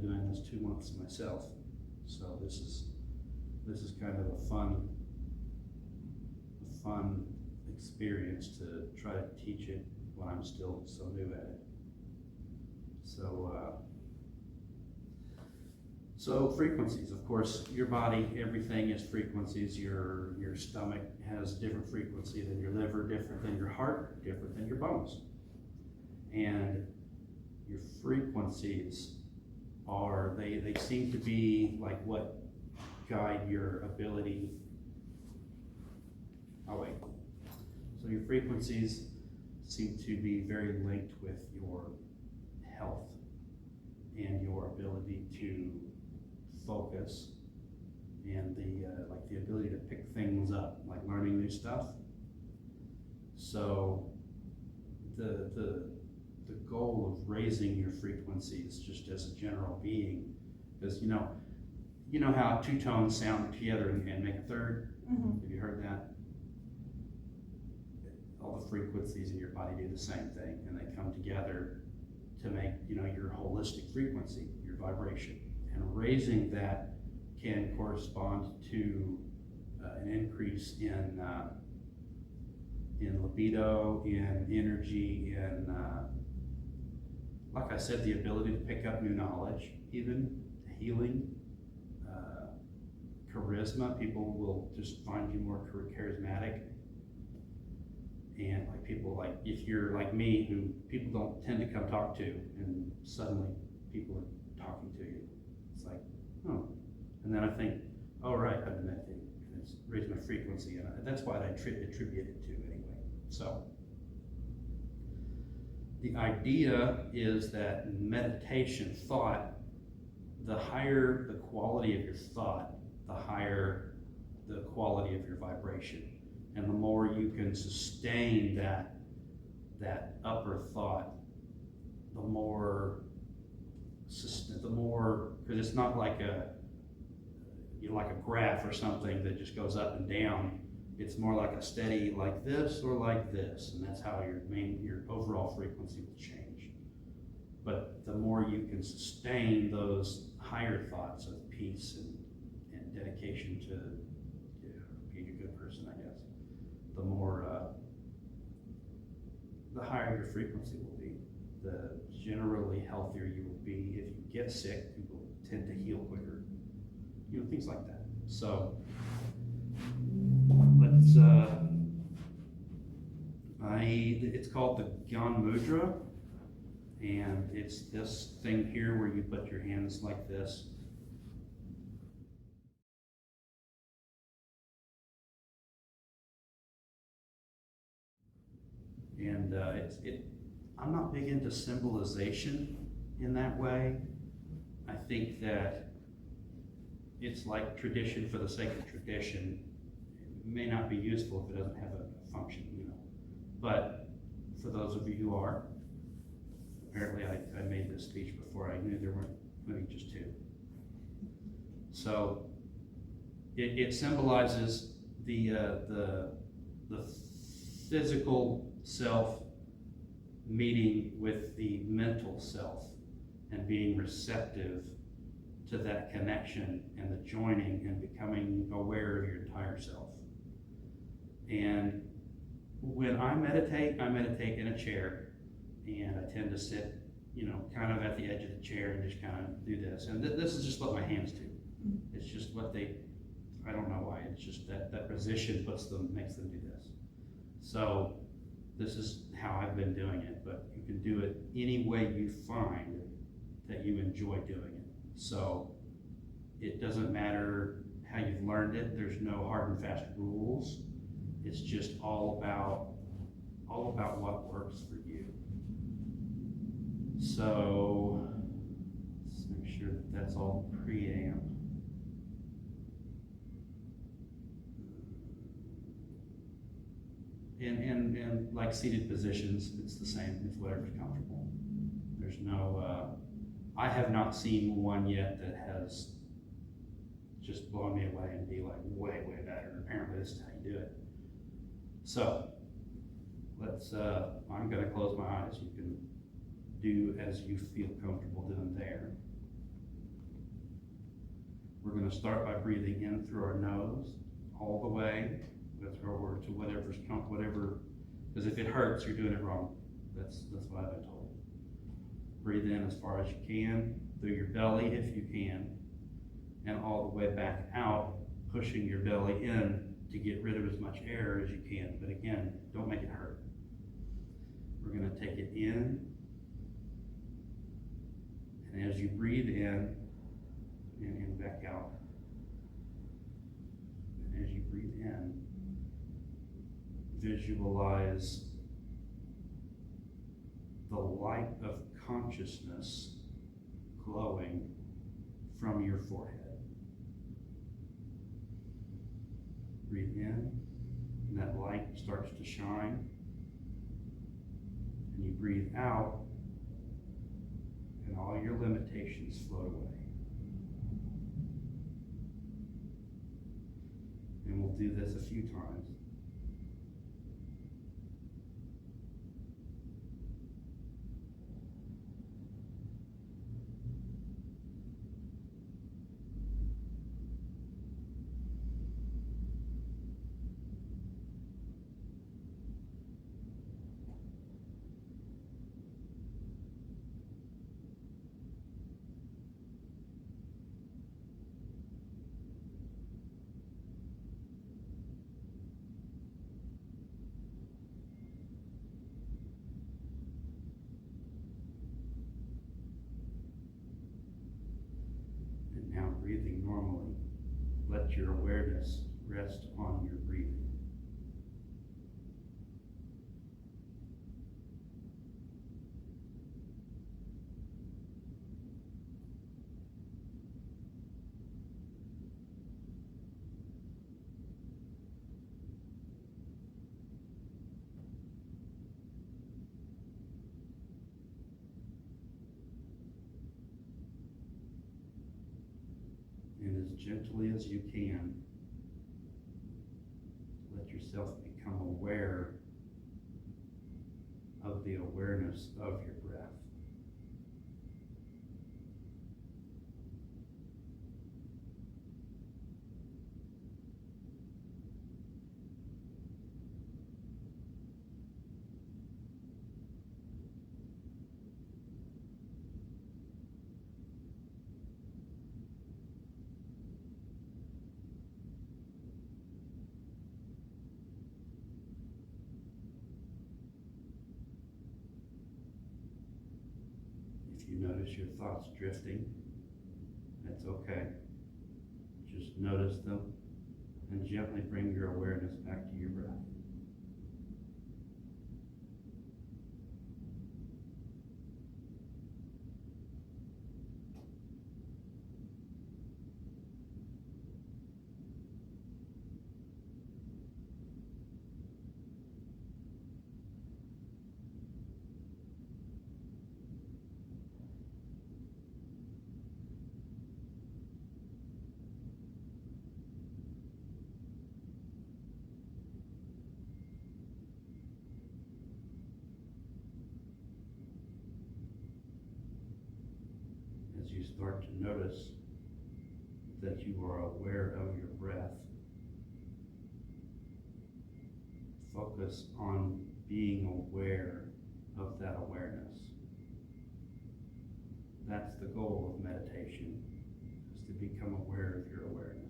been doing this 2 months myself. So this is kind of a fun experience to try to teach it when I'm still so new at it. So frequencies, of course, your body, everything is frequencies. Your stomach has different frequency than your liver, different than your heart, different than your bones. And your frequencies they seem to be like what guide your ability. Oh wait. So your frequencies seem to be very linked with your health and your ability to focus and the ability to pick things up, like learning new stuff. So the goal of raising your frequencies just as a general being, because you know how two tones sound together and make a third? Mm-hmm. Have you heard that? All the frequencies in your body do the same thing, and they come together to make your holistic frequency, your vibration. And raising that can correspond to an increase in libido, in energy, in like I said, the ability to pick up new knowledge, even healing, charisma. People will just find you more charismatic. And if you're like me, who people don't tend to come talk to, and suddenly people are talking to you, it's like, oh. And then I think, oh right, I've been meditating, and it's raised my frequency, and that's what I attribute it to anyway. So the idea is that meditation thought, the higher the quality of your thought, the higher the quality of your vibration. And the more you can sustain that upper thought, the more, because it's not like a graph or something that just goes up and down. It's more like a steady, like this or like this, and that's how your overall frequency will change. But the more you can sustain those higher thoughts of peace and dedication to being a good person, I guess, the more, the higher your frequency will be, the generally healthier you will be. If you get sick, you will tend to heal quicker, things like that. So let's, it's called the Gyan Mudra, and it's this thing here where you put your hands like this. And I'm not big into symbolization in that way. I think that it's like tradition for the sake of tradition. It may not be useful if it doesn't have a function, But for those of you who are, apparently I made this speech before I knew there weren't maybe just two. So it symbolizes the physical self meeting with the mental self and being receptive to that connection and the joining and becoming aware of your entire self. And when I meditate in a chair, and I tend to sit, kind of at the edge of the chair and just kind of do this. And this is just what my hands do. It's just what I don't know why, it's just that position makes them do this. So this is how I've been doing it, but you can do it any way you find that you enjoy doing it. So it doesn't matter how you've learned it. There's no hard and fast rules. It's just all about what works for you. So let's make sure that that's all preamp. And like seated positions, it's the same. It's whatever's comfortable. There's no, I have not seen one yet that has just blown me away and be like way, way better. Apparently this is how you do it. So let's, I'm gonna close my eyes. You can do as you feel comfortable doing there. We're going to start by breathing in through our nose all the way, or to whatever, because if it hurts, you're doing it wrong. That's what I've been told. Breathe in as far as you can, through your belly if you can, and all the way back out, pushing your belly in to get rid of as much air as you can. But again, don't make it hurt. We're going to take it in, and as you breathe in and back out, and as you breathe in, visualize the light of consciousness glowing from your forehead. Breathe in, and that light starts to shine. And you breathe out, and all your limitations float away. And we'll do this a few times. Now breathing normally, let your awareness rest on your breathing. And as gently as you can, let yourself become aware of the awareness of your breath. If you notice your thoughts drifting, that's okay. Just notice them and gently bring your awareness back to your breath. As you start to notice that you are aware of your breath, focus on being aware of that awareness. That's the goal of meditation, is to become aware of your awareness.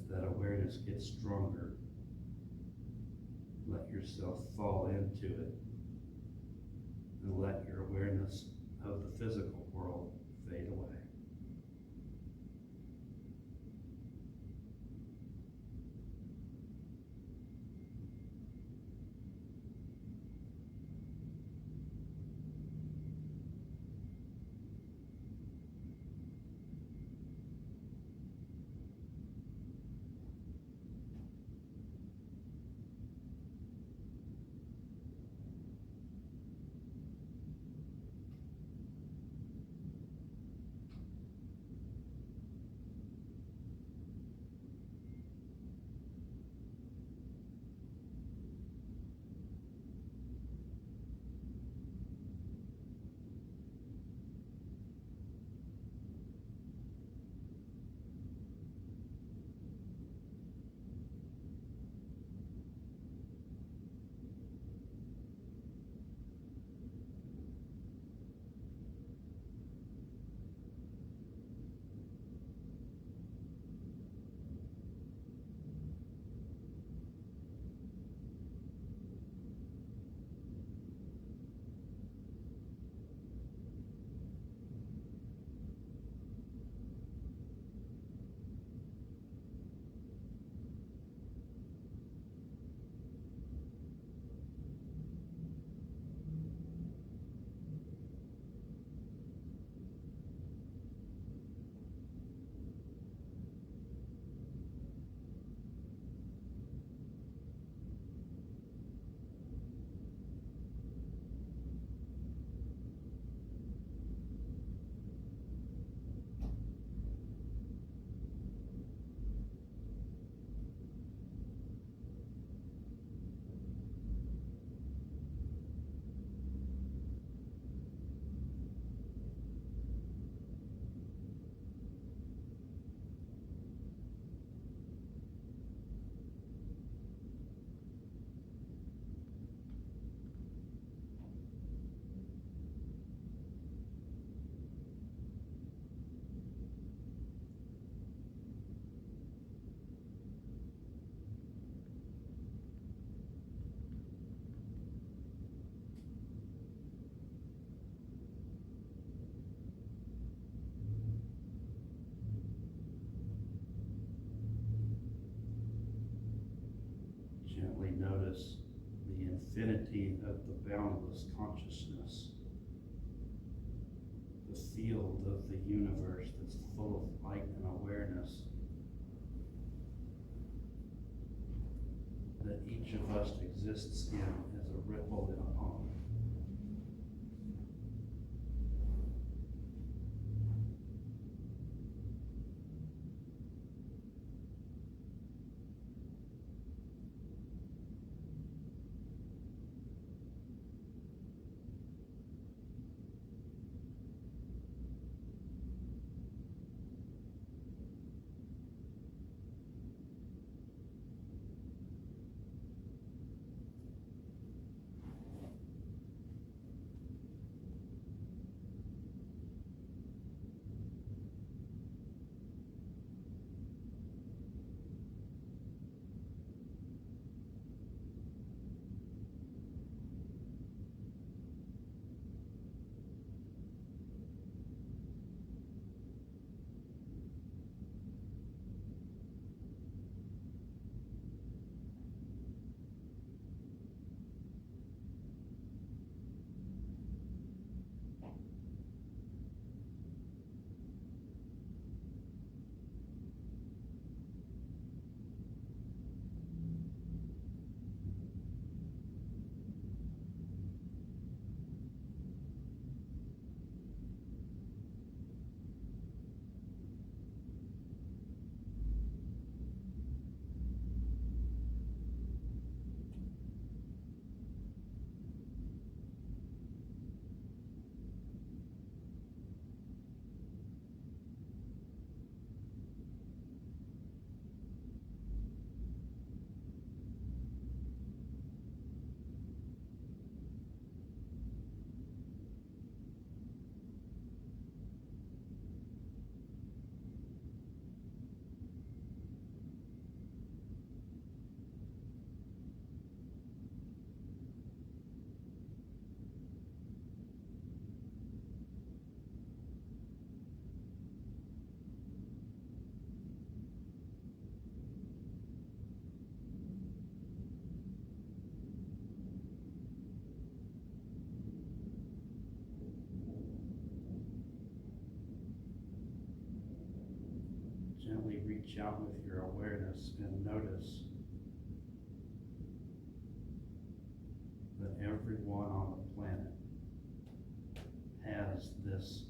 That awareness gets stronger, let yourself fall into it and let your awareness of the physical world fade away. Gently notice the infinity of the boundless consciousness, the field of the universe that's full of light and awareness that each of us exists in as a ripple in a pond. gently reach out with your awareness and notice that everyone on the planet has this,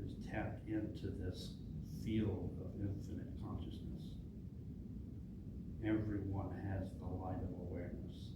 is tapped into this field of infinite consciousness. Everyone has the light of awareness.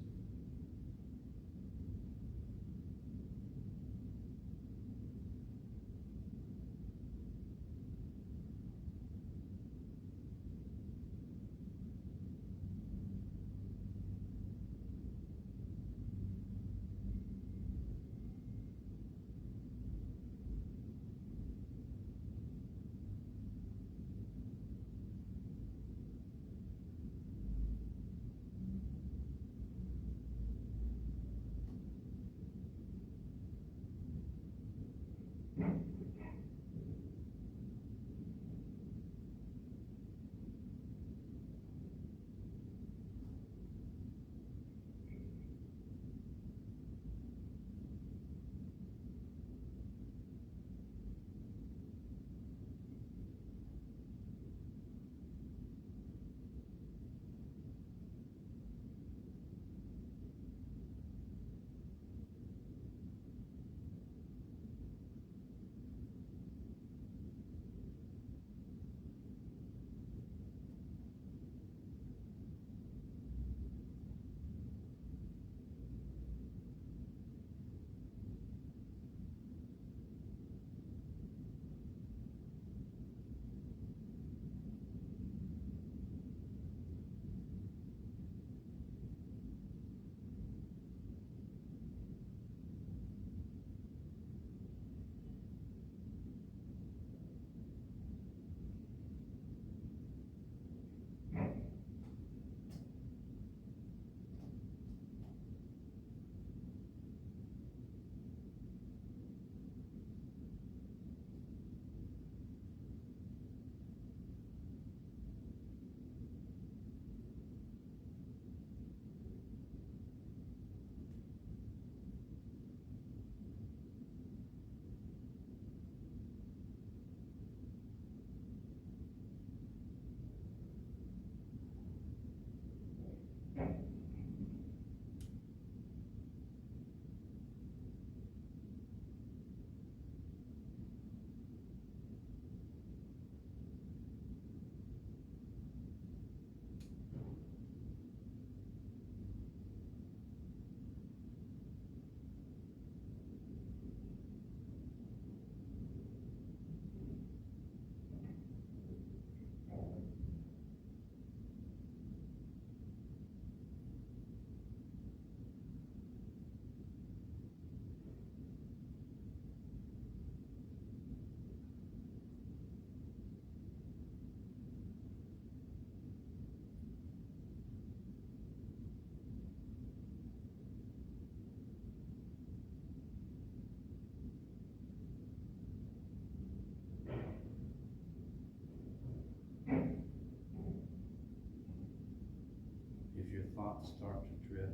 If your thoughts start to drift,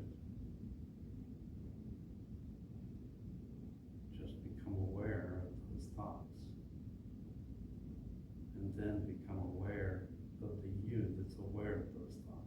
just become aware of those thoughts. And then become aware of the you that's aware of those thoughts.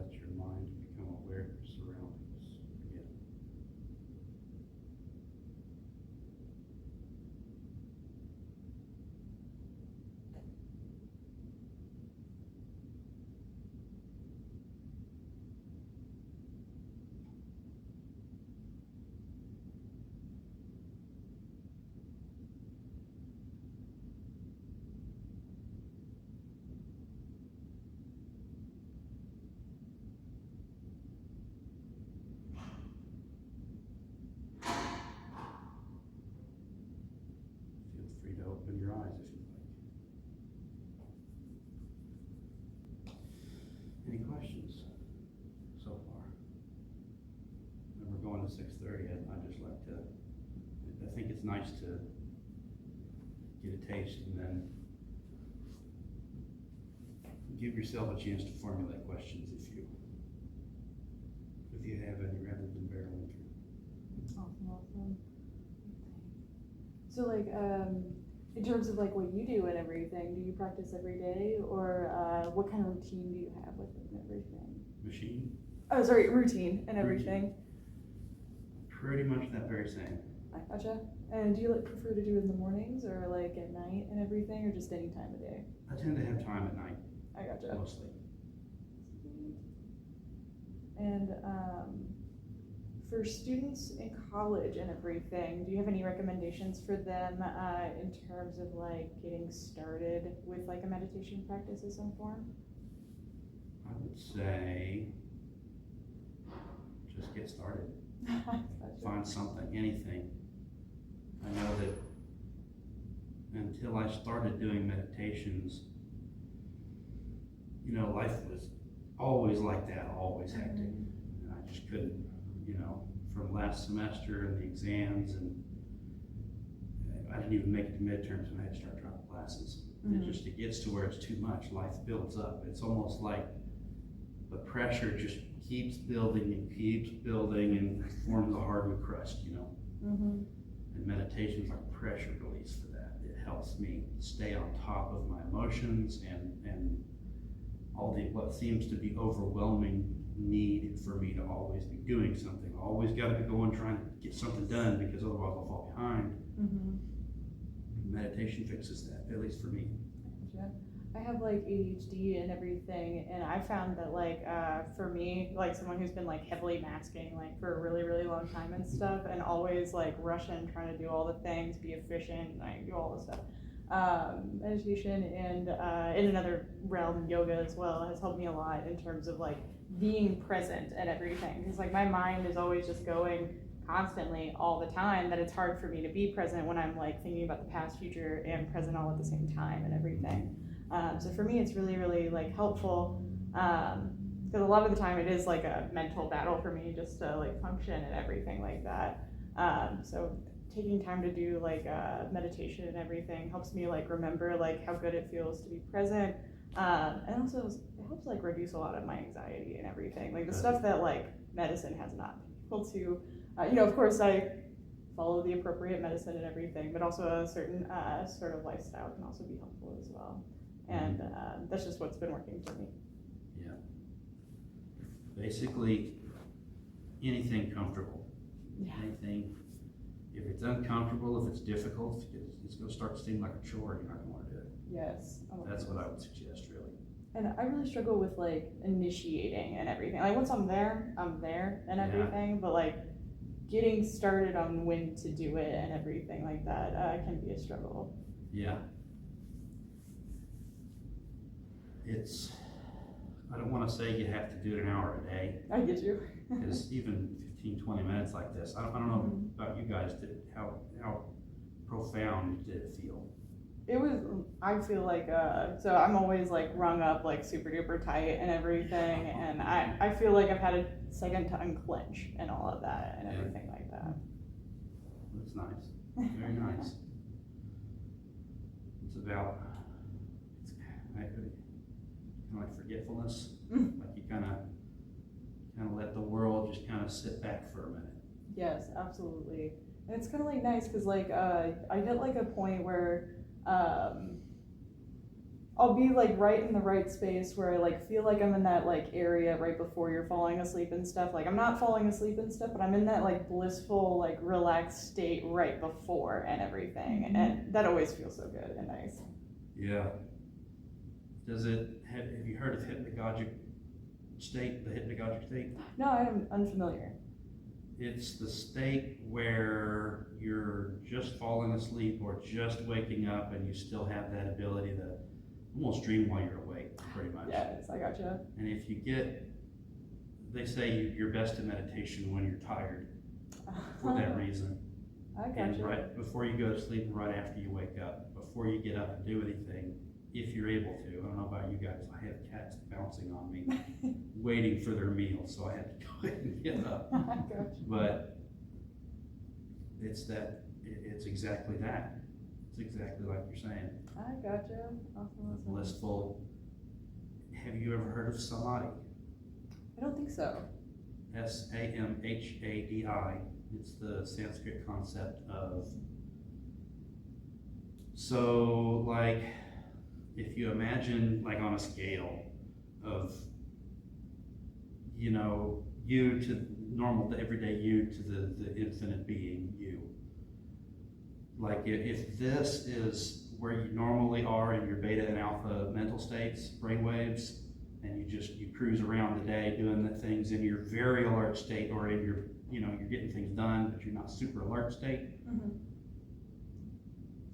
let your mind become aware of your surroundings again. Feel free to open your eyes if you'd like. Any questions so far? And we're going to 6:30, and I'd just like to, I think it's nice to get a taste and then give yourself a chance to formulate questions if you have any, rather than barreling through. Awesome. So like, in terms of like what you do and everything, do you practice every day, or what kind of routine do you have with it and everything? Machine? Oh, sorry, routine and everything. Pretty much that very same. I gotcha. And do you like prefer to do it in the mornings or like at night and everything, or just any time of day? I tend to have time at night, I gotcha. mostly. And for students in college and everything, do you have any recommendations for them in terms of like getting started with like a meditation practice of some form? I would say just get started. Gotcha. Find something, anything. I know that until I started doing meditations, you know, life was always like that, always hectic. And I just couldn't, you know, from last semester and the exams, and I didn't even make it to midterms when I had to start dropping classes. It gets to where it's too much. Life builds up. It's almost like the pressure just keeps building and forms a hardened crust, you know. And meditation is like pressure release for that. It helps me stay on top of my emotions and all the what seems to be overwhelming need for me to always be doing something. I always got to be going trying to get something done because otherwise I'll fall behind. Meditation fixes that, at least for me. Gotcha. I have like ADHD and everything, and I found that like for me, like someone who's been like heavily masking like for a really, really long time and stuff, and always like rushing, trying to do all the things, be efficient, like do all the stuff. Meditation and in another realm, yoga as well, has helped me a lot in terms of like being present and everything. Because like my mind is always just going constantly all the time, that it's hard for me to be present when I'm like thinking about the past, future, and present all at the same time and everything. So for me, it's really, really like helpful because a lot of the time it is like a mental battle for me just to like function and everything like that. So taking time to do like meditation and everything helps me like remember like how good it feels to be present, and also it helps like reduce a lot of my anxiety and everything, like the stuff that like medicine has not been able to. You know, of course I follow the appropriate medicine and everything, but also a certain sort of lifestyle can also be helpful as well. And that's just what's been working for me. Yeah. Basically, anything comfortable. Yeah. Anything. If it's uncomfortable, if it's difficult, it's going to start to seem like a chore. You're not going to want to do it. Yes. That's what I would suggest, really. And I really struggle with like initiating and everything. Like once I'm there and everything. But like getting started on when to do it and everything like that can be a struggle. Yeah. I don't want to say you have to do it an hour a day. I get you. Because even 15, 20 minutes like this, I don't know about you guys, how profound did it feel? It was, I feel like, so I'm always like rung up like super duper tight and everything, and I feel like I've had a second to unclench and all of that and everything like that. That's nice. Very nice. It's about, kind of like forgetfulness. Like you kind of let the world just kind of sit back for a minute. Yes, absolutely. And it's kind of like nice because like I hit like a point where I'll be like right in the right space where I like feel like I'm in that like area right before you're falling asleep and stuff. Like I'm not falling asleep and stuff, but I'm in that like blissful, like relaxed state right before and everything. And that always feels so good and nice. Yeah. Have you heard of hypnagogic state, the hypnagogic state? No, I'm unfamiliar. It's the state where you're just falling asleep or just waking up and you still have that ability to almost dream while you're awake, pretty much. Yes, I gotcha. And if you they say you're best in meditation when you're tired for that reason. I And gotcha. right before you go to sleep, and right after you wake up, before you get up and do anything, if you're able to. I don't know about you guys, I have cats bouncing on me, waiting for their meal, so I have to go ahead and get up. I gotcha. But it's exactly that. It's exactly like you're saying. I gotcha. Awesome. Blissful. Have you ever heard of samadhi? I don't think so. Samhadi. It's the Sanskrit concept of, so like, if you imagine like on a scale of, you to normal, the everyday you to the infinite being, you. Like if this is where you normally are in your beta and alpha mental states, brainwaves, and you cruise around the day doing the things in your very alert state or in your, you're getting things done, but you're not super alert state. Mm-hmm.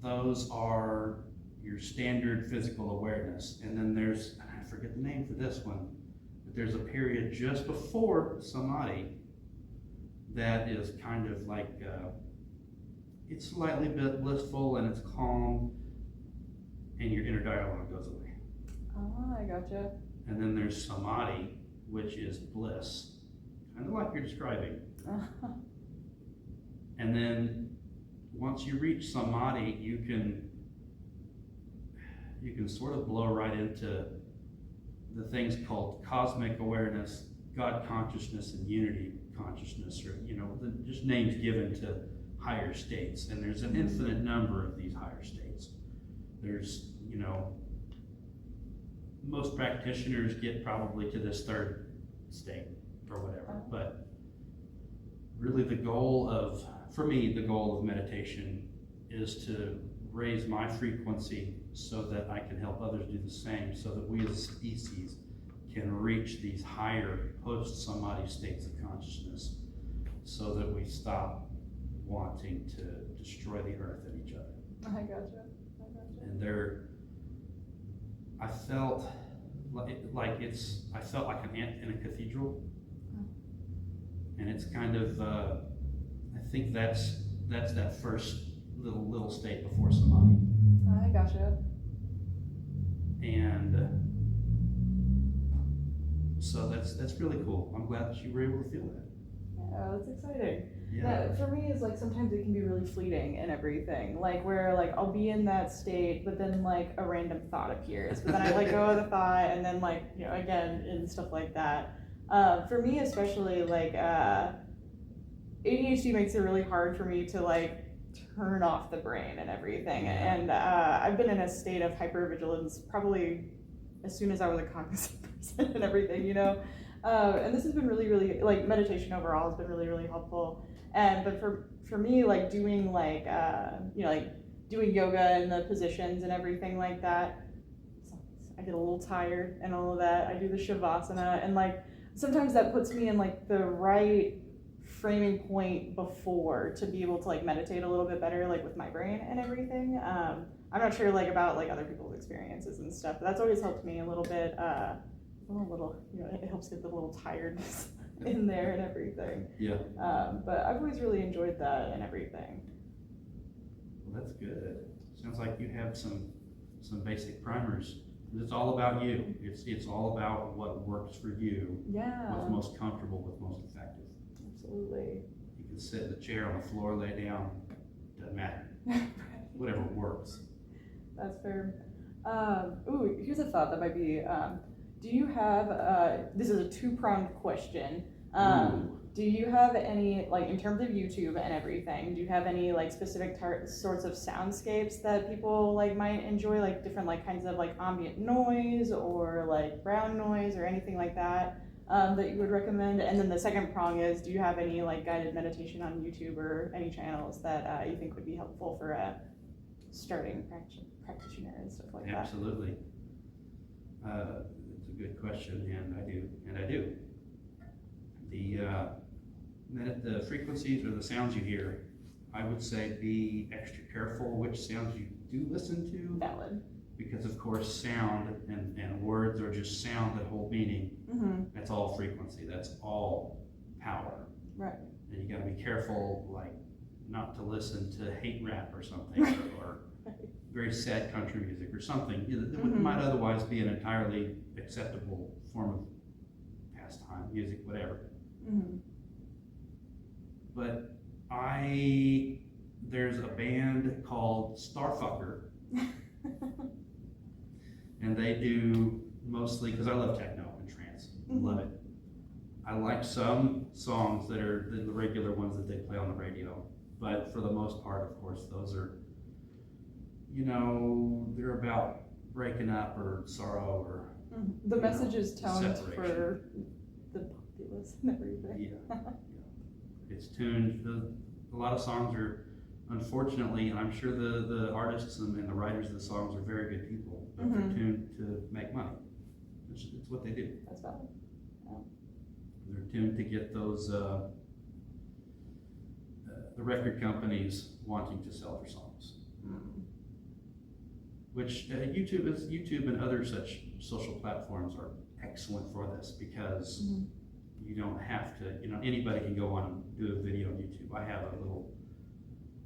Those are your standard physical awareness. And then there's, I forget the name for this one, but there's a period just before samadhi that is kind of like, it's slightly bit blissful and it's calm, and your inner dialogue goes away. Oh, I gotcha. And then there's samadhi, which is bliss, kind of like you're describing. And then once you reach samadhi, you can sort of blow right into the things called cosmic awareness, God consciousness, and unity consciousness, or just names given to higher states. And there's an infinite number of these higher states. There's, most practitioners get probably to this third state or whatever, but really for me, the goal of meditation is to raise my frequency so that I can help others do the same, so that we as a species can reach these higher post-samadhi states of consciousness, so that we stop wanting to destroy the earth and each other. I gotcha. And I felt like an ant in a cathedral, and it's kind of, I think that's that first little state before samadhi. I gotcha. And so that's really cool. I'm glad that you were able to feel that. Yeah, that's exciting. Yeah. For me, is like sometimes it can be really fleeting and everything. Like where like I'll be in that state, but then like a random thought appears, but then I let go of the thought, and then like again and stuff like that. For me, especially like ADHD makes it really hard for me to like turn off the brain and everything. And I've been in a state of hypervigilance probably as soon as I was a cognizant person and everything, and this has been really, really, like meditation overall has been really, really helpful. But for me, like doing like, like doing yoga and the positions and everything like that, I get a little tired and all of that. I do the shavasana, and like sometimes that puts me in like the right framing point before to be able to like meditate a little bit better, like with my brain and everything. I'm not sure like about like other people's experiences and stuff, but that's always helped me a little bit. It helps get the little tiredness in there and everything. Yeah. But I've always really enjoyed that and everything. Well, that's good. Sounds like you have some basic primers. It's all about you. It's all about what works for you. Yeah. What's most comfortable, what's most effective. Absolutely. You can sit in the chair, on the floor, lay down. Doesn't matter. Whatever works. That's fair. Here's a thought that might be. Do you have? This is a two-pronged question. Do you have any, like, in terms of YouTube and everything, do you have any, like, specific sorts of soundscapes that people, like, might enjoy, like, different, like, kinds of, like, ambient noise or, like, brown noise or anything like that, that you would recommend? And then the second prong is, do you have any, like, guided meditation on YouTube or any channels that you think would be helpful for starting practitioner and stuff like that? Absolutely. It's a good question, and I do. The frequencies or the sounds you hear, I would say be extra careful which sounds you do listen to. Valid. Because of course sound and words are just sound that hold meaning. Mm-hmm. That's all frequency, that's all power. Right. And you gotta be careful, like, not to listen to hate rap or something, or very sad country music or something that might otherwise be an entirely acceptable form of pastime, music, whatever. Mm-hmm. But there's a band called Starfucker, and they do mostly, because I love techno and trance, love it. I like some songs that are the regular ones that they play on the radio, but for the most part, of course, those are, they're about breaking up or sorrow or the message is toned separation. for the populace and everything. Yeah. It's tuned. A lot of songs are, unfortunately, and I'm sure the artists and the writers of the songs are very good people, but they're tuned to make money. It's what they do. That's valid. Yeah. They're tuned to get those the record companies wanting to sell their songs. Which YouTube and other such social platforms are excellent for this, because you don't have to, anybody can go on and do a video on YouTube. I have a little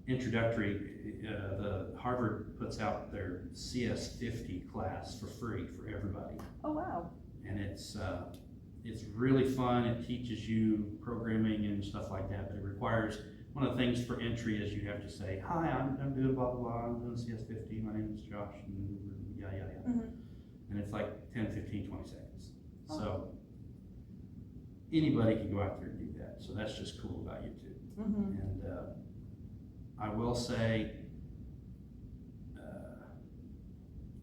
introductory, the Harvard puts out their CS50 class for free for everybody. Oh, wow. And it's really fun. It teaches you programming and stuff like that, but it requires, one of the things for entry is you have to say, hi, I'm doing blah, blah, blah, I'm doing CS50, my name is Josh, and yeah. And it's like 10, 15, 20 seconds. Oh. So anybody can go out there and do that. So that's just cool about YouTube. And I will say,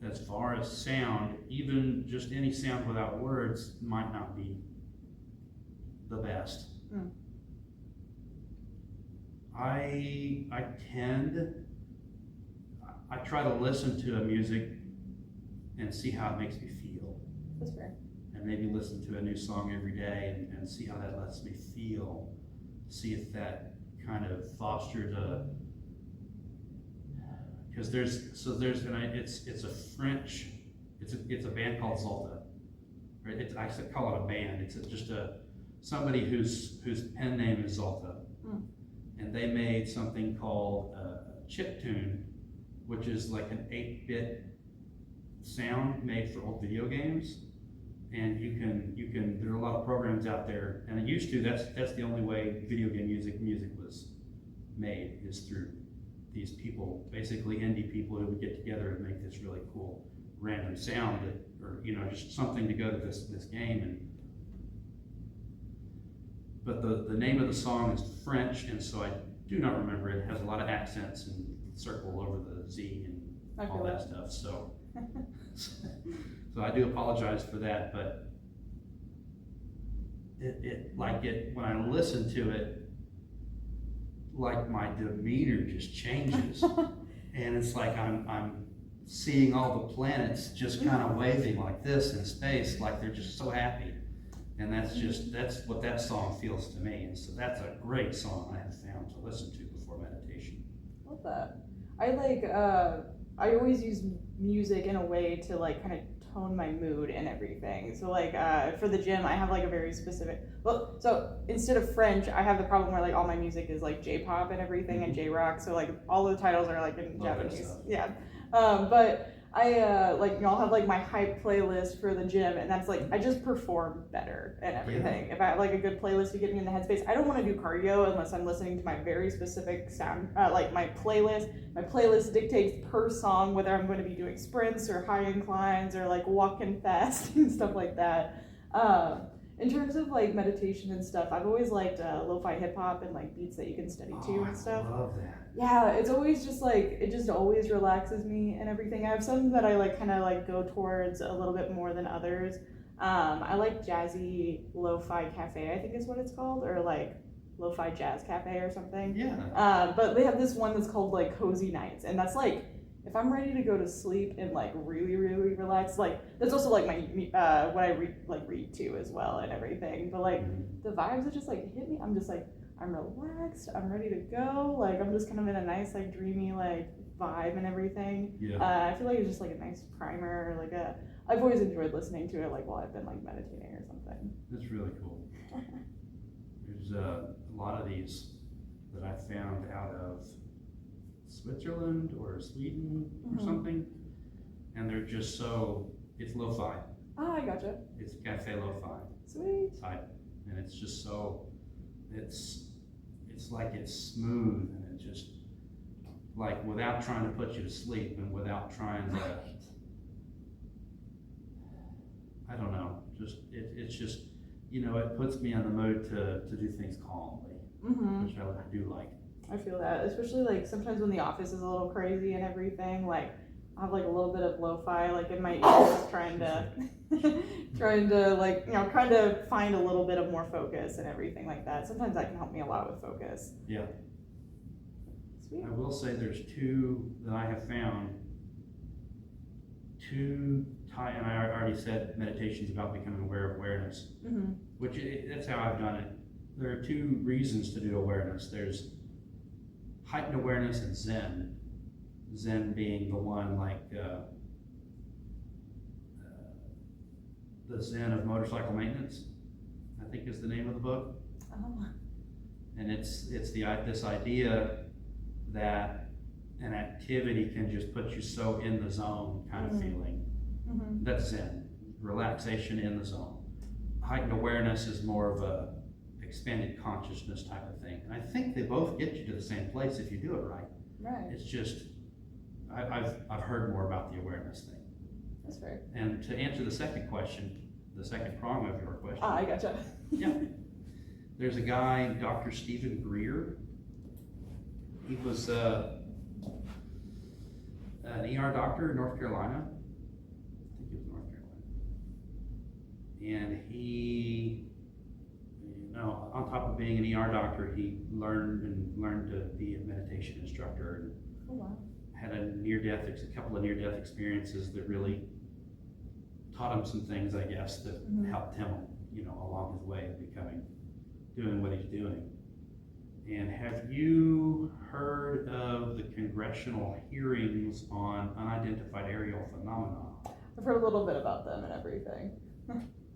as far as sound, even just any sound without words might not be the best. I try to listen to a music and see how it makes me feel. That's fair. And maybe listen to a new song every day and see how that lets me feel. See if that kind of fosters because it's a French, it's a band called Zolta, right? I call it a band. It's just somebody whose pen name is Zolta, and they made something called chiptune, which is like an 8-bit sound made for old video games. And you can there are a lot of programs out there, and it used to, that's the only way video game music was made, is through these people, basically indie people who would get together and make this really cool random sound or just something to go to this game. But the name of the song is French, and so I do not remember it. It has a lot of accents and circle over the Z and all that stuff. So I do apologize for that, but when I listen to it, like my demeanor just changes, and it's like I'm seeing all the planets just kind of waving like this in space, like they're just so happy, and that's what that song feels to me, and so that's a great song I have found to listen to before meditation. Love that. I always use music in a way to like kind of tone my mood and everything. So like for the gym, I have like a very specific, so instead of French, I have the problem where like all my music is like J-pop and everything and J-rock. So like all the titles are like in Japanese. Yeah. But I I'll have like my hype playlist for the gym, and that's like I just perform better and everything. If I have like a good playlist to get me in the headspace, I don't want to do cardio unless I'm listening to my very specific sound, like my playlist. My playlist dictates per song whether I'm going to be doing sprints or high inclines or like walking fast and stuff like that. In terms of like meditation and stuff, I've always liked lo-fi hip hop and like beats that you can study to and stuff. I love that. Yeah, it's always just like, it just always relaxes me and everything. I have some that I like kind of like go towards a little bit more than others. I like Jazzy Lo-Fi Cafe, I think is what it's called, or like Lo-Fi Jazz Cafe or something. Yeah. But they have this one that's called like Cozy Nights, and that's like, if I'm ready to go to sleep and like really, really relax, like that's also like my what I read to as well and everything. But like the vibes that just like hit me, I'm just like, I'm relaxed, I'm ready to go. Like I'm just kind of in a nice like dreamy like vibe and everything. Yeah. I feel like it's just like a nice primer, like a. I've always enjoyed listening to it like while I've been like meditating or something. That's really cool. There's a lot of these that I found out of Switzerland or Sweden or something, and they're just so, it's lo-fi. Oh, I gotcha. It's cafe lo-fi Sweet. type, and it's just so, it's like it's smooth, and it's just like without trying to put you to sleep and without trying to, I don't know, just it's just, you know, it puts me in the mood to do things calmly, which I do like. I feel that, especially like sometimes when the office is a little crazy and everything, like I have like a little bit of lo-fi like in my ears trying to like, you know, trying to find a little bit of more focus and everything like that. Sometimes that can help me a lot with focus. Yeah. Sweet. I will say there's two that I have found, and I already said meditation's about becoming aware of awareness, which that's how I've done it. There are two reasons to do awareness. There's heightened awareness and Zen. Zen being the one like the Zen of motorcycle maintenance, I think is the name of the book. Oh. And it's this idea that an activity can just put you so in the zone kind of feeling. That's Zen, relaxation in the zone. Heightened awareness is more of a expanded consciousness type of thing. And I think they both get you to the same place if you do it right. Right. It's just, I've heard more about the awareness thing. That's fair. And to answer the second question, the second prong of your question. I gotcha. Yeah. There's a guy, Dr. Stephen Greer. He was an ER doctor in North Carolina. I think he was North Carolina. And he, you know, on top of being an ER doctor, he learned to be a meditation instructor. And oh, wow. had a couple of near-death experiences that really taught him some things, I guess, that helped him, you know, along his way of doing what he's doing. And have you heard of the congressional hearings on unidentified aerial phenomena? I've heard a little bit about them and everything.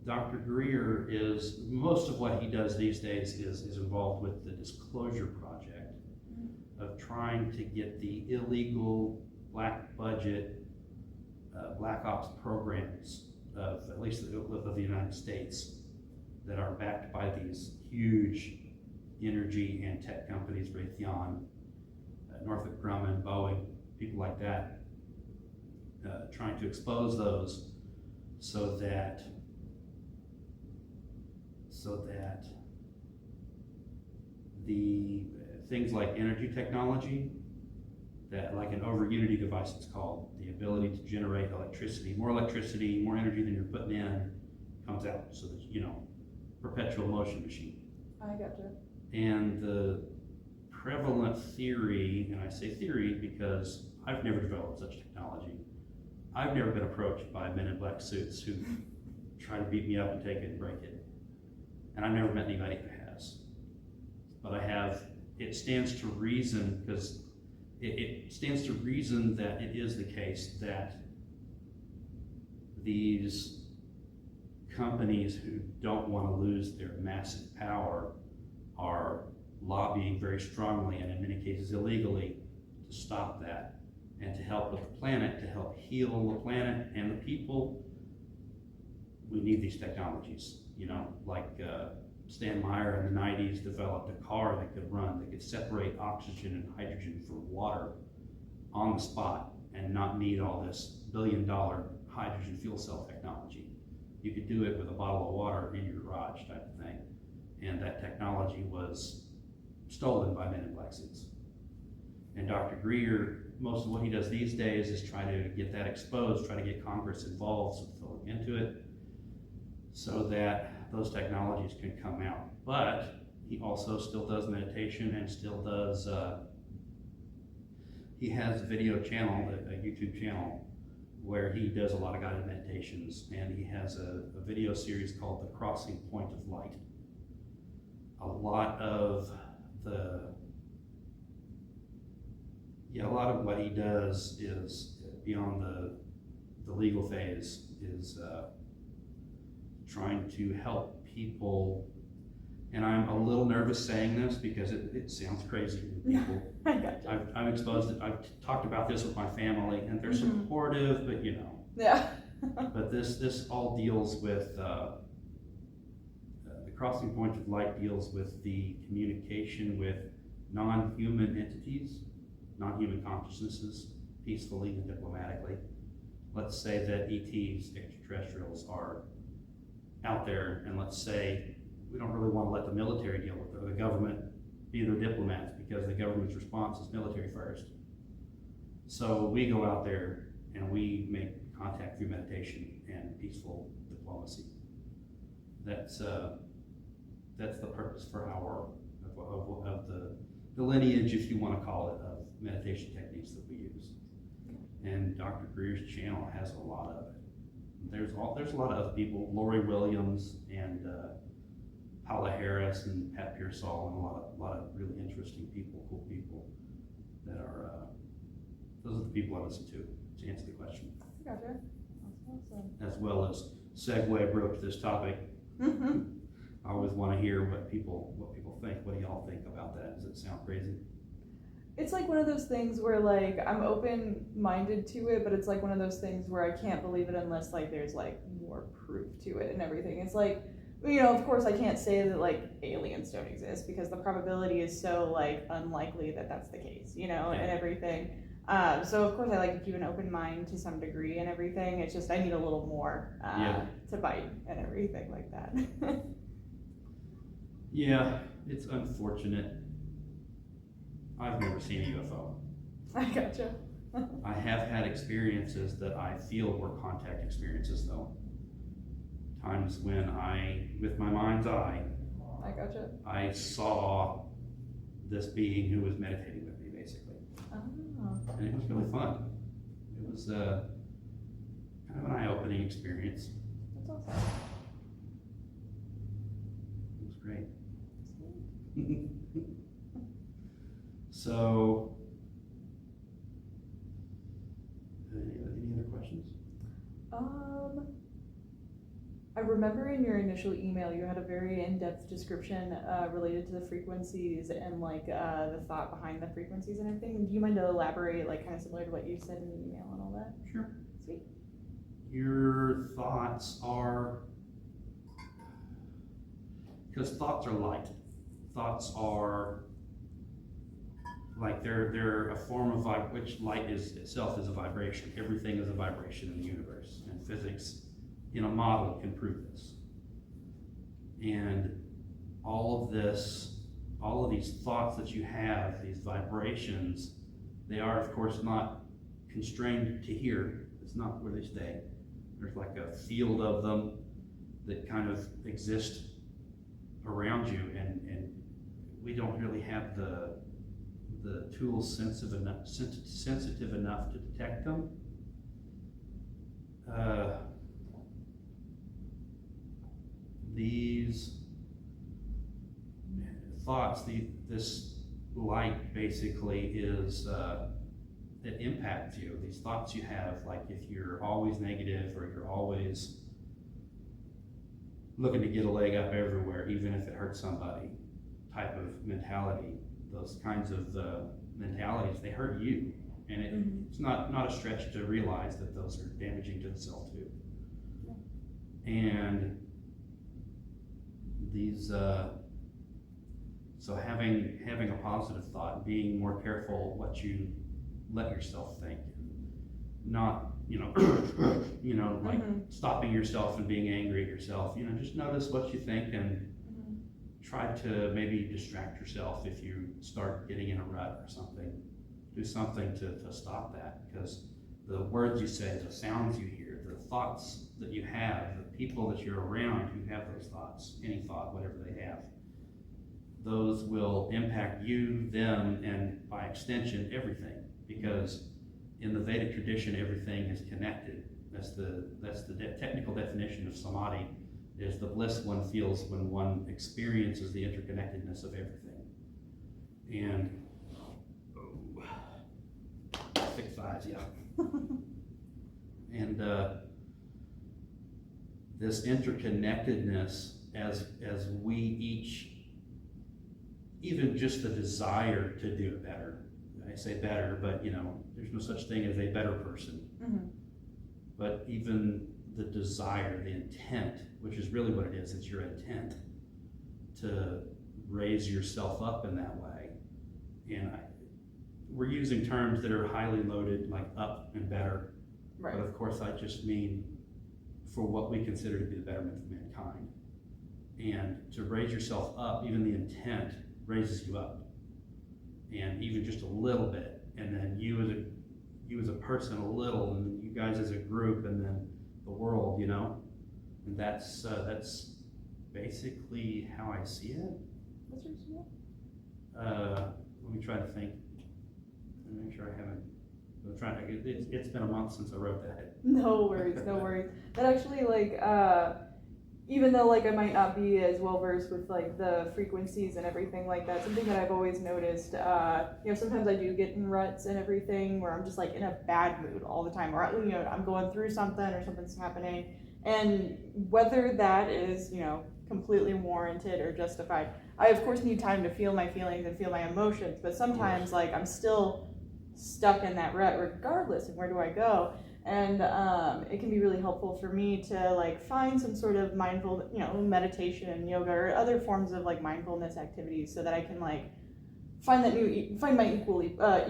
Dr. Greer is, most of what he does these days is involved with the Disclosure Project of trying to get the illegal black budget black ops programs of at least of the United States that are backed by these huge energy and tech companies, Raytheon, Northrop Grumman, Boeing, people like that, trying to expose those so that the things like energy technology, that like an over unity device it's called, the ability to generate electricity, more energy than you're putting in comes out, so that, you know, perpetual motion machine. I gotcha. And the prevalent theory, and I say theory because I've never developed such technology. I've never been approached by men in black suits who try to beat me up and take it and break it. And I've never met anybody who has. But I have, it stands to reason, because it stands to reason that it is the case that these companies who don't want to lose their massive power are lobbying very strongly, and in many cases illegally, to stop that and to help with the planet, to help heal the planet and the people. We need these technologies, you know, like Stan Meyer in the 90s developed a car that could run, that could separate oxygen and hydrogen from water on the spot and not need all this $1 billion hydrogen fuel cell technology. You could do it with a bottle of water in your garage type of thing. And that technology was stolen by men in black suits. And Dr. Greer, most of what he does these days is try to get that exposed, try to get Congress involved so they'll look into it so that those technologies can come out. But he also still does meditation and still does, he has a video channel, a YouTube channel, where he does a lot of guided meditations, and he has a video series called The Crossing Point of Light. A lot of what he does is beyond the legal phase, is trying to help people. And I'm a little nervous saying this because it sounds crazy to people. I gotcha. I'm exposed to, I've talked about this with my family, and they're supportive, but you know. Yeah. But this all deals with, the Crossing Point of Light deals with the communication with non-human entities, non-human consciousnesses, peacefully and diplomatically. Let's say that ETs, extraterrestrials, are out there, and let's say we don't really want to let the military deal with it, or the government be their diplomats, because the government's response is military first. So we go out there and we make contact through meditation and peaceful diplomacy. That's the purpose for our of the lineage, if you want to call it, of meditation techniques that we use. And Dr. Greer's channel has a lot of it. There's a lot of other people, Lori Williams and Paula Harris and Pat Pearsall, and a lot of really interesting people, cool people that are, those are the people I listen to answer the question. Gotcha. That's awesome. As well as segue broach this topic. I always want to hear what people think. What do y'all think about that? Does it sound crazy? It's like one of those things where like I'm open-minded to it, but it's like one of those things where I can't believe it unless like there's like more proof to it and everything. It's like, you know, of course I can't say that like aliens don't exist because the probability is so like unlikely that that's the case, you know, and everything. So of course I like to keep an open mind to some degree and everything. It's just I need a little more to bite and everything like that. Yeah, it's unfortunate. I've never seen a UFO. I gotcha. I have had experiences that I feel were contact experiences though. Times when with my mind's eye, I gotcha. I saw this being who was meditating with me basically. Oh. And it was really fun. It was kind of an eye-opening experience. That's awesome. It was great. So, any other questions? I remember in your initial email you had a very in-depth description related to the frequencies and like the thought behind the frequencies and everything. Do you mind to elaborate, like kind of similar to what you said in the email and all that? Sure. Sweet. Your thoughts are, because thoughts are light. Thoughts are like they're a form of which light itself is a vibration. Everything is a vibration in the universe, and physics in a model can prove this. And all of these thoughts that you have, these vibrations, they are of course not constrained to here. It's not where they stay. There's like a field of them that kind of exist around you, and we don't really have the tools sensitive enough to detect them. These thoughts, this light basically is it impacts you. These thoughts you have, like if you're always negative or you're always looking to get a leg up everywhere, even if it hurts somebody, type of mentality, those kinds of mentalities, they hurt you. And it's not a stretch to realize that those are damaging to the self too. Yeah. And these, so having a positive thought, being more careful what you let yourself think, not like stopping yourself and being angry at yourself. Just notice what you think and try to maybe distract yourself if you start getting in a rut or something. Do something to stop that, because the words you say, the sounds you hear, the thoughts that you have, the people that you're around who have those thoughts, any thought, whatever they have, those will impact you, them, and by extension, everything. Because in the Vedic tradition, everything is connected. That's the technical definition of samadhi, is the bliss one feels when one experiences the interconnectedness of everything. And thick thighs, yeah. And this interconnectedness, as we each, even just the desire to do it better. I say better, but there's no such thing as a better person. But even the desire, the intent, which is really what it is, it's your intent to raise yourself up in that way. And we're using terms that are highly loaded, like up and better. Right. But of course, I just mean for what we consider to be the betterment of mankind. And to raise yourself up, even the intent raises you up. And even just a little bit. And then you as a person a little, and you guys as a group, and then the world, And that's basically how I see it. What's your see it? Let me try to think. Make sure I haven't. It's been a month since I wrote that. No worries, no worries. That actually, even though I might not be as well versed with the frequencies and everything like that, something that I've always noticed, sometimes I do get in ruts and everything where I'm just in a bad mood all the time, or I'm going through something or something's happening, and whether that is completely warranted or justified, I of course need time to feel my feelings and feel my emotions, but sometimes I'm still stuck in that rut regardless of where do I go. And it can be really helpful for me to find some sort of mindful, meditation, yoga, or other forms of mindfulness activities, so that I can find my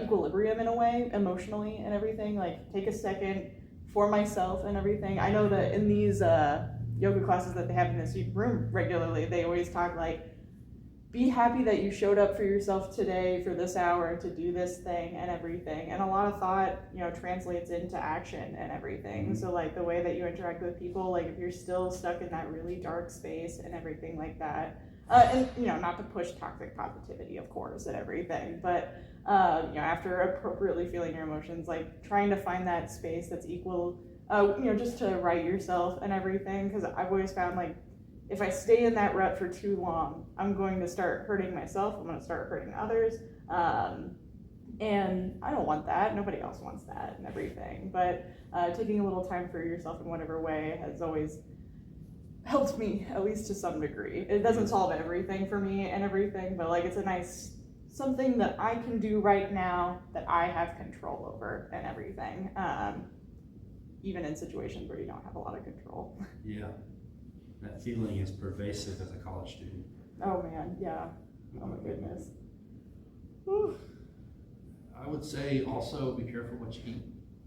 equilibrium in a way, emotionally and everything. Take a second for myself and everything. I know that in these yoga classes that they have in this room regularly, they always talk be happy that you showed up for yourself today for this hour to do this thing and everything. And a lot of thought, translates into action and everything. So the way that you interact with people, if you're still stuck in that really dark space and everything like that, and not to push toxic positivity, of course, and everything, but after appropriately feeling your emotions, trying to find that space that's equal, just to right yourself and everything. Because I've always found if I stay in that rut for too long, I'm going to start hurting myself. I'm going to start hurting others. And I don't want that. Nobody else wants that and everything. But taking a little time for yourself in whatever way has always helped me, at least to some degree. It doesn't solve everything for me and everything, but it's a nice something that I can do right now that I have control over and everything. Even in situations where you don't have a lot of control. Yeah. That feeling is pervasive as a college student. Oh man, yeah. Oh my goodness. Whew. I would say also be careful what you eat.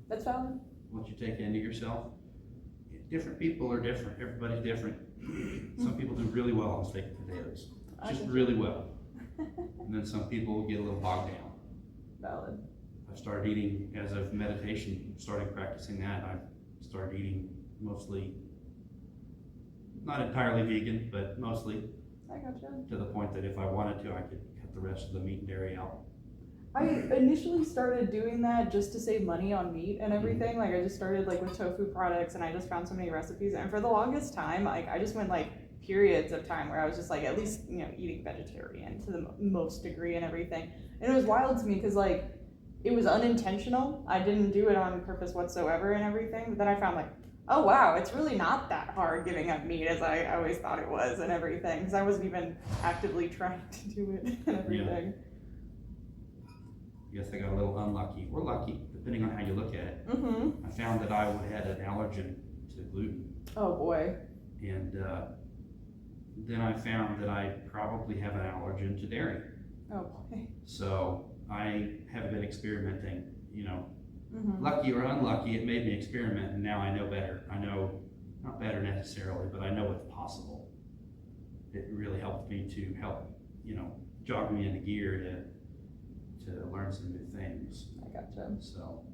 That's valid. What you take into yourself. Different people are different. Everybody's different. Some people do really well on steak and potatoes. Just really well. And then some people get a little bogged down. Valid. I've started eating, as of meditation, started practicing that. I've started eating mostly, not entirely vegan, but mostly. I gotcha. To the point that if I wanted to, I could cut the rest of the meat and dairy out. I initially started doing that just to save money on meat and everything. I just started with tofu products, and I just found so many recipes. And for the longest time, I just went periods of time where I was just at least eating vegetarian to the most degree and everything. And it was wild to me because it was unintentional. I didn't do it on purpose whatsoever and everything. But then I found oh wow, it's really not that hard giving up meat as I always thought it was and everything, because I wasn't even actively trying to do it and everything. I guess I got a little unlucky, or lucky, depending on how you look at it. I found that I had an allergen to gluten. Oh boy. And then I found that I probably have an allergen to dairy. Oh boy. So I have been experimenting, lucky or unlucky, it made me experiment, and now I know better. I know, not better necessarily, but I know what's possible. It really helped me to help, jog me into gear to learn some new things. I gotcha. So,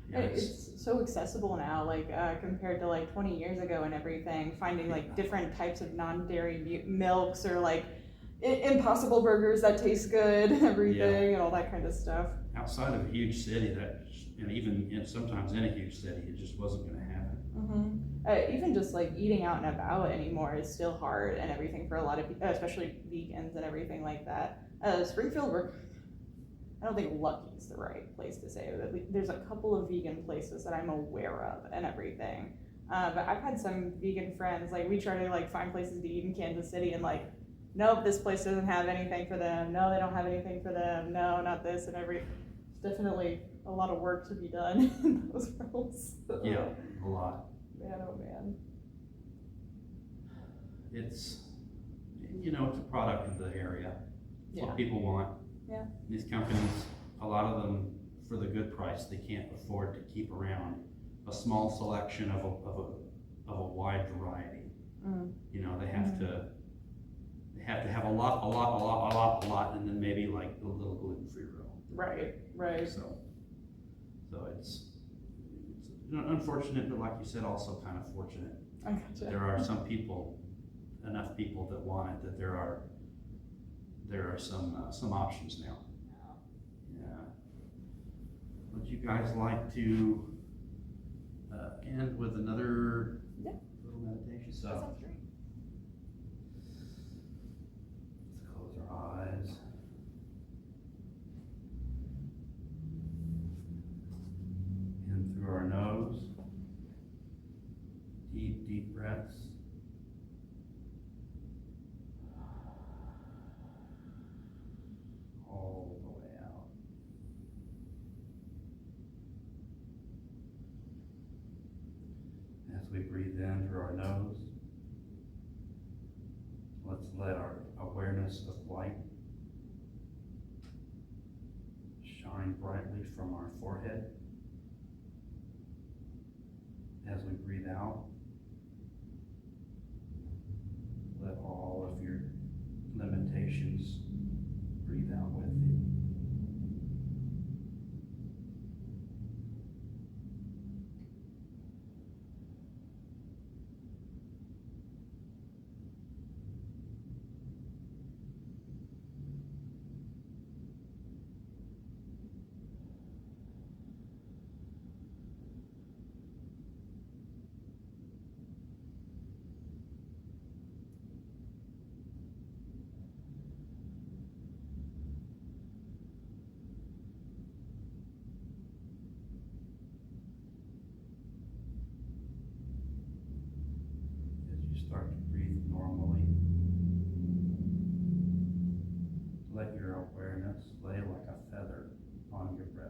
yeah, it's so accessible now, like compared to like 20 years ago and everything. Finding like different types of non-dairy milks or like impossible burgers that taste good and everything and all that kind of stuff. Outside of a huge city, even sometimes in a huge city, it just wasn't going to happen. Even just like eating out and about anymore is still hard and everything for a lot of people, especially vegans and everything like that. Springfield, I don't think lucky is the right place to say it. There's a couple of vegan places that I'm aware of and everything. But I've had some vegan friends, like we try to like find places to eat in Kansas City and like, nope, this place doesn't have anything for them. No, they don't have anything for them. No, not this and every. It's definitely a lot of work to be done in those roles. Yeah, a lot. Man, oh man. It's, it's a product of the area. It's what people want. Yeah. These companies, a lot of them, for the good price, they can't afford to keep around a small selection of a wide variety. They have to have a lot, and then maybe like a little gluten-free row. Right. So it's unfortunate, but like you said, also kind of fortunate. I gotcha. There are enough people that want it, that there are some options now. Yeah. Would you guys like to end with another little meditation? So, that sounds great. let's close our eyes. In through our nose. Deep breaths. All the way out. As we breathe in through our nose, let's let our awareness of light shine brightly from our forehead. As we breathe out, let all of your limitations breathe out with you. Start to breathe normally. Let your awareness lay like a feather on your breath.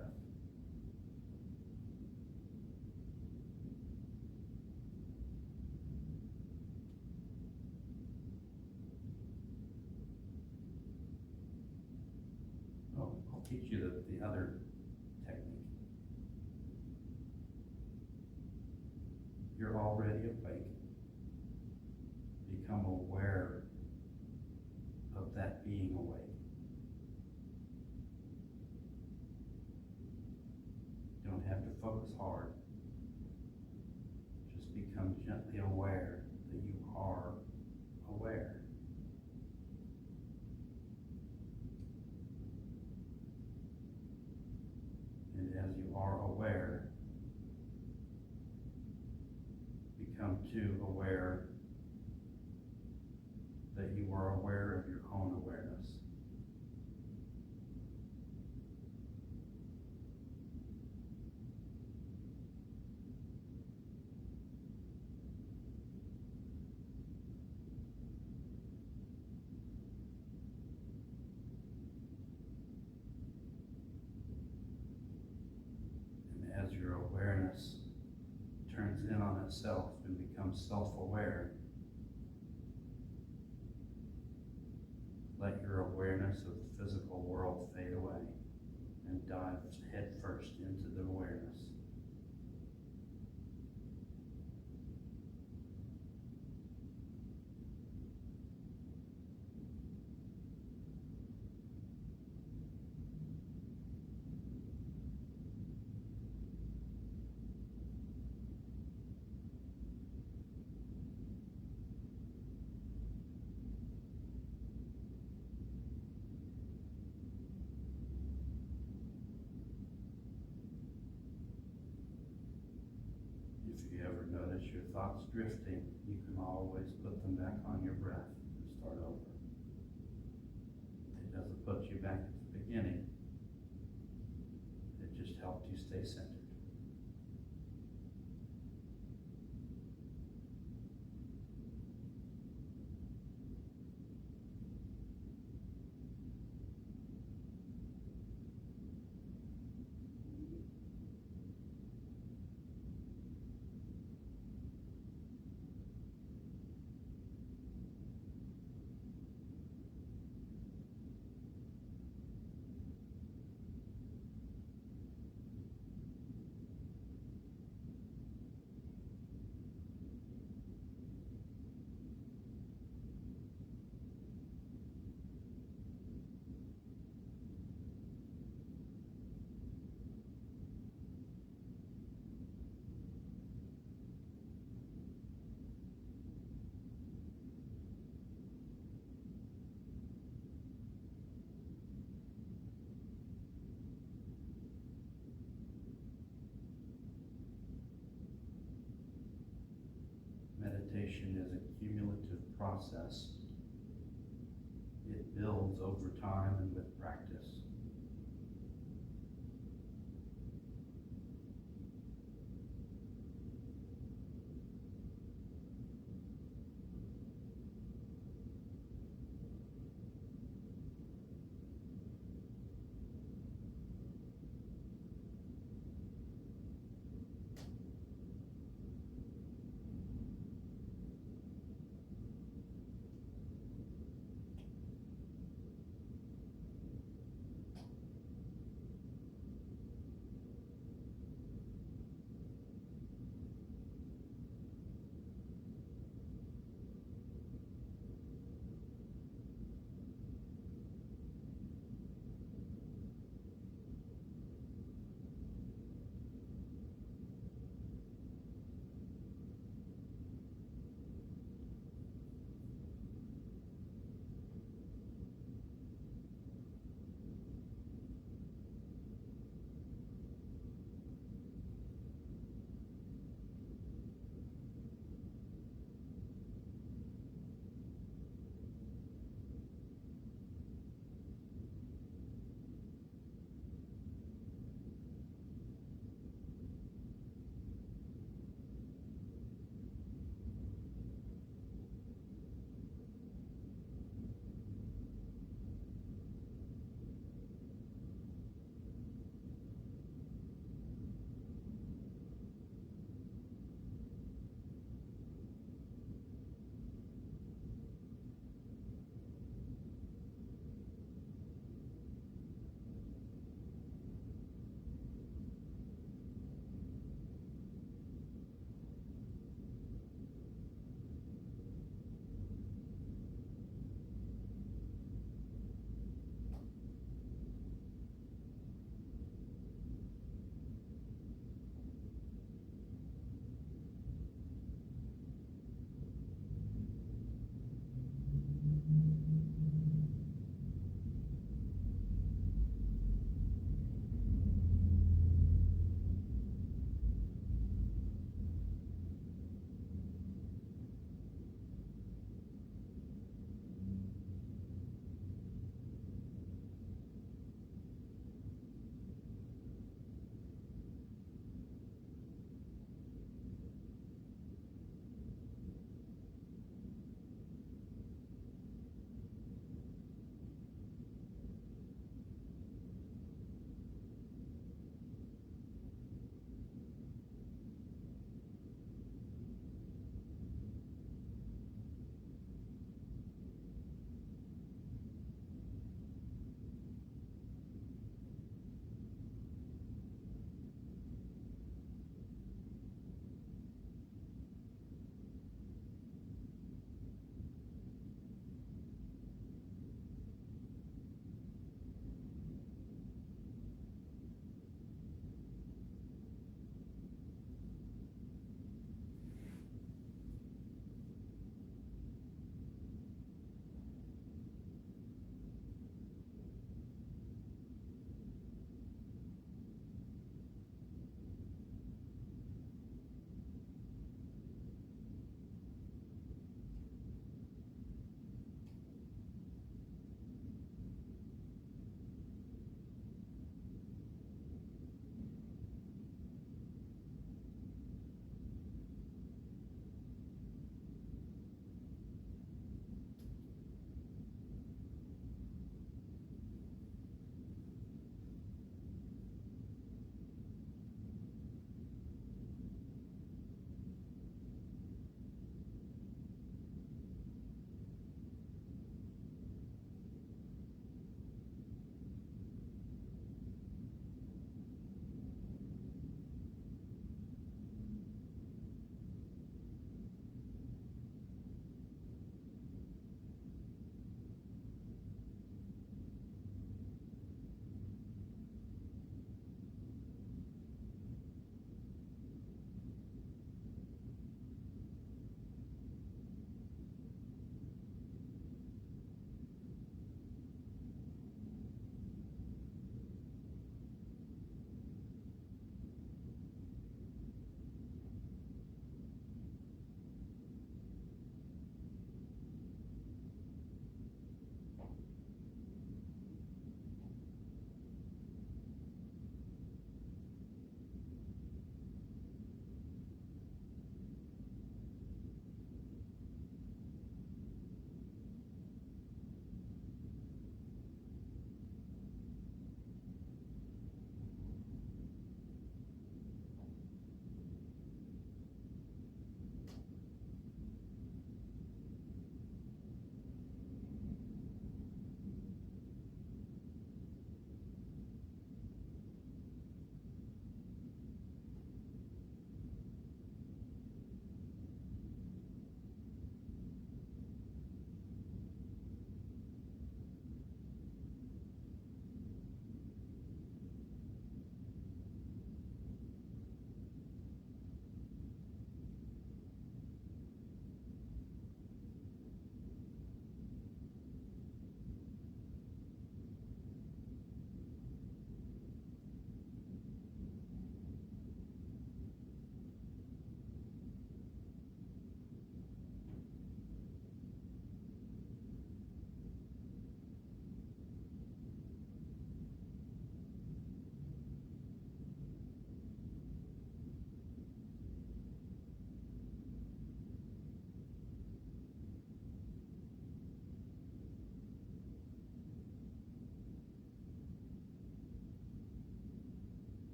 Oh, I'll teach you the other technique. You're already awake. Become aware of that being awake. You don't have to focus hard. Just become gently aware that you are aware. And as you are aware, become too aware that you are aware of your own awareness. And as your awareness turns in on itself and becomes self-aware, let your awareness of the physical world fade away and dive head first into the awareness. you ever notice your thoughts drifting, you can always put them back on your breath and start over. It doesn't put you back at the beginning. It just helped you stay centered. Meditation is a cumulative process. It builds over time and with practice.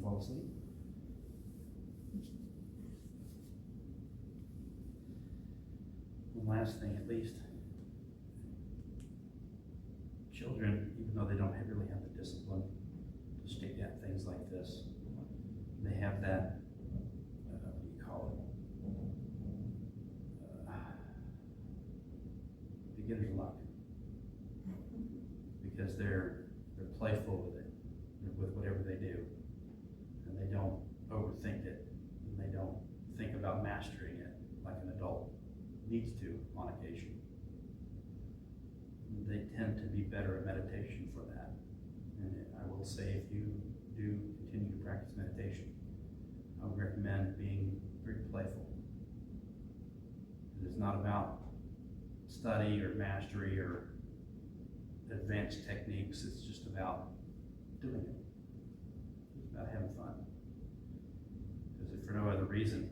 fall asleep. One last thing, at least, children, even though they don't really have the discipline to stick at things like this, they have that, what do you call it? Beginner's luck. Because they're playful with it, with whatever they do. And they don't overthink it, and they don't think about mastering it like an adult needs to on occasion. They tend to be better at meditation for that. And I will say, if you do continue to practice meditation, I would recommend being very playful. It's not about study or mastery or advanced techniques. It's just about doing it. It's about having fun. Because if for no other reason,